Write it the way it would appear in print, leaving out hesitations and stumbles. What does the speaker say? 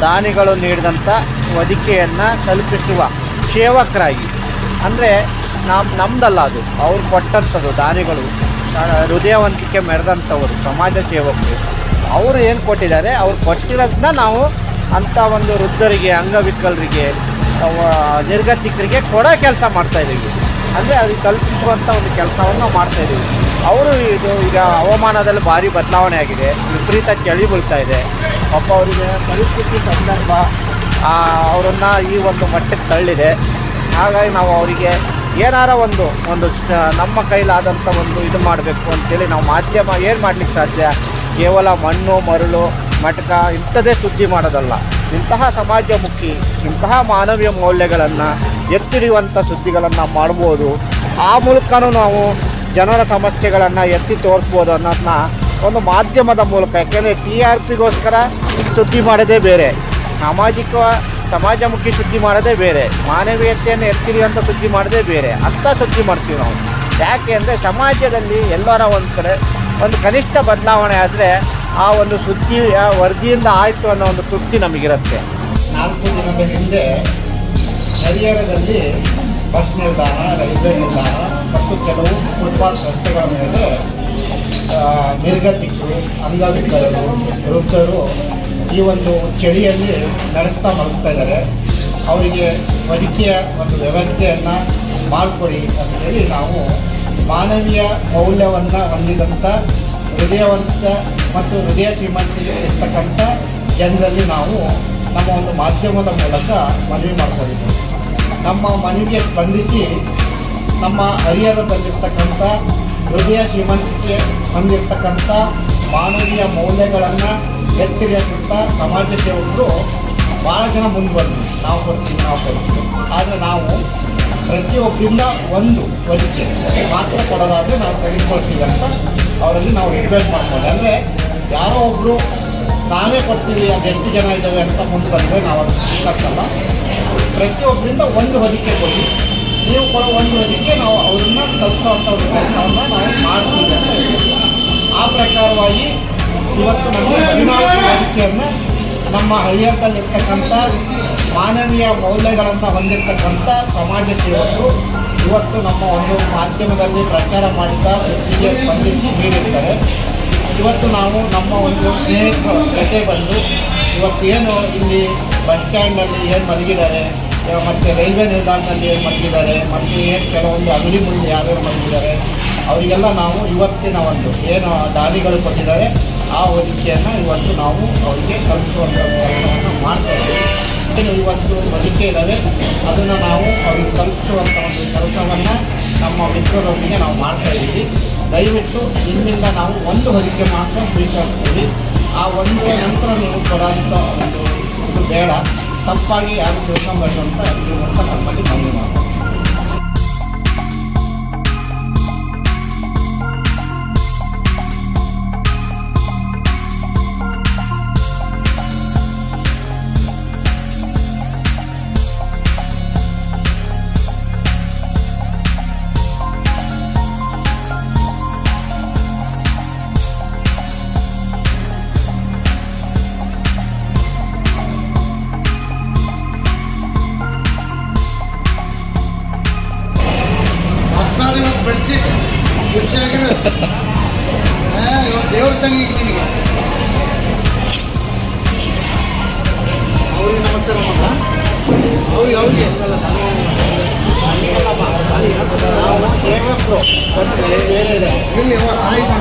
ದಾನಿಗಳು ನೀಡಿದಂಥ ಹೊದಿಕೆಯನ್ನು ತಲುಪಿಸುವ ಸೇವಕರಾಗಿ, ಅಂದರೆ ನಮ್ಮದಲ್ಲ, ಅದು ಅವ್ರು ಕೊಟ್ಟಂಥದ್ದು. ದಾನಿಗಳು ಹೃದಯವಂತಿಕೆ ಮೆರೆದಂಥವರು, ಸಮಾಜ ಸೇವಕರು. ಅವರು ಏನು ಕೊಟ್ಟಿದ್ದಾರೆ, ಅವ್ರು ಕೊಟ್ಟಿರೋದನ್ನ ನಾವು ಅಂಥ ಒಂದು ವೃದ್ಧರಿಗೆ, ಅಂಗವಿಕಲರಿಗೆ, ನಿರ್ಗತಿಕರಿಗೆ ಕೊಡೋ ಕೆಲಸ ಮಾಡ್ತಾಯಿದ್ದೀವಿ. ಅಂದರೆ ಅವ್ರಿಗೆ ಕಲ್ಪಿಸುವಂಥ ಒಂದು ಕೆಲಸವನ್ನು ಮಾಡ್ತಾಯಿದ್ದೀವಿ. ಅವರು ಈಗ ಹವಾಮಾನದಲ್ಲಿ ಭಾರಿ ಬದಲಾವಣೆ ಆಗಿದೆ, ವಿಪರೀತ ಚಳಿ ಬೀಳ್ತಾ ಇದೆ. ಪಾಪ ಅವರಿಗೆ ಪರಿಸ್ಥಿತಿ, ಸಂದರ್ಭ ಅವರನ್ನು ಈ ಒಂದು ಮಟ್ಟಕ್ಕೆ ತಳ್ಳಿದೆ. ಹಾಗಾಗಿ ನಾವು ಅವರಿಗೆ ಏನಾರ ಒಂದು ನಮ್ಮ ಕೈಲಾದಂಥ ಒಂದು ಇದು ಮಾಡಬೇಕು ಅಂತೇಳಿ ನಾವು ಮಾಧ್ಯಮ ಏನು ಮಾಡಲಿಕ್ಕೆ ಸಾಧ್ಯ? ಕೇವಲ ಮಣ್ಣು, ಮರಳು, ಮಟಕ ಇಂಥದ್ದೇ ಸುದ್ದಿ ಮಾಡೋದಲ್ಲ. ಇಂತಹ ಸಮಾಜಮುಖಿ, ಇಂತಹ ಮಾನವೀಯ ಮೌಲ್ಯಗಳನ್ನು ಎತ್ತಿಡಿಯುವಂಥ ಸುದ್ದಿಗಳನ್ನು ಮಾಡ್ಬೋದು. ಆ ಮೂಲಕನೂ ನಾವು ಜನರ ಸಮಸ್ಯೆಗಳನ್ನು ಎತ್ತಿ ತೋರಿಸ್ಬೋದು ಅನ್ನೋದನ್ನ ಒಂದು ಮಾಧ್ಯಮದ ಮೂಲಕ. ಯಾಕೆಂದರೆ TRPಗೋಸ್ಕರ ಸುದ್ದಿ ಮಾಡೋದೇ ಬೇರೆ, ಸಮಾಜಮುಖಿ ಸುದ್ದಿ ಮಾಡೋದೇ ಬೇರೆ, ಮಾನವೀಯತೆಯನ್ನು ಎತ್ತಿಡಿಯುವಂಥ ಸುದ್ದಿ ಮಾಡೋದೇ ಬೇರೆ. ಅಂಥ ಸುದ್ದಿ ಮಾಡ್ತೀವಿ ನಾವು. ಯಾಕೆ ಅಂದರೆ ಸಮಾಜದಲ್ಲಿ ಎಲ್ಲರ ಒಂದು ಕಡೆ ಒಂದು ಕನಿಷ್ಠ ಬದಲಾವಣೆ ಆದರೆ ಆ ಒಂದು ಸುದ್ದಿಯ ವರದಿಯಿಂದ ಆಯಿತು ಅನ್ನೋ ಒಂದು ತೃಪ್ತಿ ನಮಗಿರುತ್ತೆ. 4 ದಿನದ ಹಿಂದೆ ಹರಿಹರದಲ್ಲಿ ಬಸ್ ನಿಲ್ದಾಣ, ರೈಲ್ವೆ ನಿಲ್ದಾಣ ಮತ್ತು ಕೆಲವು ಫುಟ್ಪಾತ್ ರಸ್ತೆಗಳ ಮೇಲೆ ನಿರ್ಗತಿಕರು, ಅಂಗವಿಕಲರು, ವೃದ್ಧರು ಈ ಒಂದು ಚಳಿಯಲ್ಲಿ ನಡೆಸ್ತಾ ಮಲಗ್ತಾ ಇದ್ದಾರೆ. ಅವರಿಗೆ ಹೊದಿಕೆಯ ಒಂದು ವ್ಯವಸ್ಥೆಯನ್ನು ಮಾಡಿಕೊಡಿ ಅಂತೇಳಿ ನಾವು ಮಾನವೀಯ ಮೌಲ್ಯವನ್ನು ಹೊಂದಿದಂಥ ಹೃದಯವಂತ ಮತ್ತು ಹೃದಯ ಶ್ರೀಮಂತಿಗೆ ಇರ್ತಕ್ಕಂಥ ಜನರಲ್ಲಿ ನಾವು ನಮ್ಮ ಒಂದು ಮಾಧ್ಯಮದ ಮೂಲಕ ಮನವಿ ಮಾಡ್ಕೊಂಡಿದ್ದೀವಿ. ನಮ್ಮ ಮನವಿಗೆ ಸ್ಪಂದಿಸಿ ನಮ್ಮ ಹರಿಹರದಲ್ಲಿರ್ತಕ್ಕಂಥ ಹೃದಯ ಶ್ರೀಮಂತಿಕೆ ಹೊಂದಿರತಕ್ಕಂಥ ಮಾನವೀಯ ಮೌಲ್ಯಗಳನ್ನು ಎತ್ತಿರಿಯಂಥ ಸಮಾಜ ಸೇವಕರು ಭಾಳ ಜನ ಮುಂದೆ ಬಂದರು. ನಾವು ಕೊಡ್ತೀವಿ. ಆದರೆ ನಾವು ಪ್ರತಿಯೊಬ್ಬರಿಂದ ಒಂದು ಹೊದಿಕೆ ಮಾತ್ರ ಕೊಡೋದಾದರೆ ನಾವು ತೆಗೆದುಕೊಳ್ತೀವಿ ಅಂತ ಅವರಲ್ಲಿ ನಾವು ರಿಕ್ವೆಸ್ಟ್ ಮಾಡ್ಬೋದು. ಅಂದರೆ ಯಾರೋ ಒಬ್ಬರು ನಾವೇ ಕೊಡ್ತೀವಿ, ಅದು ಎಷ್ಟು ಜನ ಇದ್ದಾವೆ ಅಂತ ಮುಂದೆ ಬಂದರೆ ನಾವು ಅದು ಸ್ವೀಕರಿಸಲ್ಲ. ಪ್ರತಿಯೊಬ್ಬರಿಂದ ಒಂದು ಹೊದಿಕೆ ಕೊಡಿ, ನೀವು ಕೊಡೋ ಒಂದು ಹೊದಿಕೆ ನಾವು ಅವ್ರನ್ನ ತಲುಪಿಸುವಂಥ ಒಂದು ಕೆಲಸವನ್ನು ನಾವು ಮಾಡ್ತೀವಿ ಅಂತ ಹೇಳ್ತೀವಿ. ಆ ಪ್ರಕಾರವಾಗಿ ಇವತ್ತು ನಮ್ಮ 14 ಹೊದಿಕೆಯನ್ನು ನಮ್ಮ ಹರಿಹರದಲ್ಲಿರ್ತಕ್ಕಂಥ ಮಾನವೀಯ ಮೌಲ್ಯಗಳನ್ನು ಹೊಂದಿರತಕ್ಕಂಥ ಸಮಾಜ ಸೇವಕರು ಇವತ್ತು ನಮ್ಮ ಒಂದು ಮಾಧ್ಯಮದಲ್ಲಿ ಪ್ರಚಾರ ಮಾಡಿದ ವ್ಯಕ್ತಿಗೆ ಸ್ಪಂದಿಸಿ ನೀಡಿರ್ತಾರೆ. ಇವತ್ತು ನಾವು ನಮ್ಮ ಒಂದು ಸ್ನೇಹಿತರ ಜೊತೆ ಬಂದು ಇವತ್ತೇನು ಇಲ್ಲಿ ಬಸ್ ಸ್ಟ್ಯಾಂಡಲ್ಲಿ ಏನು ಮಲಗಿದ್ದಾರೆ, ಮತ್ತು ರೈಲ್ವೆ ನಿಲ್ದಾಣದಲ್ಲಿ ಏನು ಮಲಗಿದ್ದಾರೆ, ಮತ್ತು ಏನು ಕೆಲವೊಂದು ಅಂಗಡಿ ಮುಂದೆ ಯಾರ್ಯಾರು ಮಲಗಿದ್ದಾರೆ ಅವರಿಗೆಲ್ಲ ನಾವು ಇವತ್ತಿನ ಒಂದು ಏನು ದಾನಿಗಳು ಕೊಟ್ಟಿದ್ದಾರೆ ಆ ಹೊದಿಕೆಯನ್ನು ಇವತ್ತು ನಾವು ಅವರಿಗೆ ಕಲಿಸುವಂಥ ಕೆಲಸವನ್ನು ಮಾಡ್ತಾಯಿದ್ದೀವಿ. ಇವತ್ತು ಹೊದಿಕೆ ಇದ್ದಾವೆ, ಅದನ್ನು ನಾವು ಅವ್ರಿಗೆ ಕಲಿಸುವಂಥ ಒಂದು ಕೆಲಸವನ್ನು ನಮ್ಮ ಮಿತ್ರರೊಂದಿಗೆ ನಾವು ಮಾಡ್ತಾಯಿದ್ದೀವಿ. ದಯವಿಟ್ಟು ಇಲ್ಲಿಂದ ನಾವು ಒಂದು ಹೊದಿಕೆ ಮಾತ್ರ ಸ್ವೀಕರಿಸ್ತೀವಿ. ಆ ಒಂದು ನಂತರ ನೀವು ಕೊಡೋಂಥ ಒಂದು ಇದು ಬೇಡ, ತಪ್ಪಾಗಿ ಯಾರು ತಿಳ್ಕೊಂಬಾರ್ದು ಅಂತ ನಮ್ಮಲ್ಲಿ ಮನವಿ ಮಾಡ್ತೀವಿ. ಬೆಡ್ಶೀಟ್ ಖುಷಿಯಾಗಿರೋ ದೇವ್ರ ತಂಗಿ ನಿನಗೆ ಅವ್ರಿಗೆ ನಮಸ್ಕಾರ ಮಾಡ ಅವ್ರಿಗೆ ಇಲ್ಲಿ ಆಯ್ತು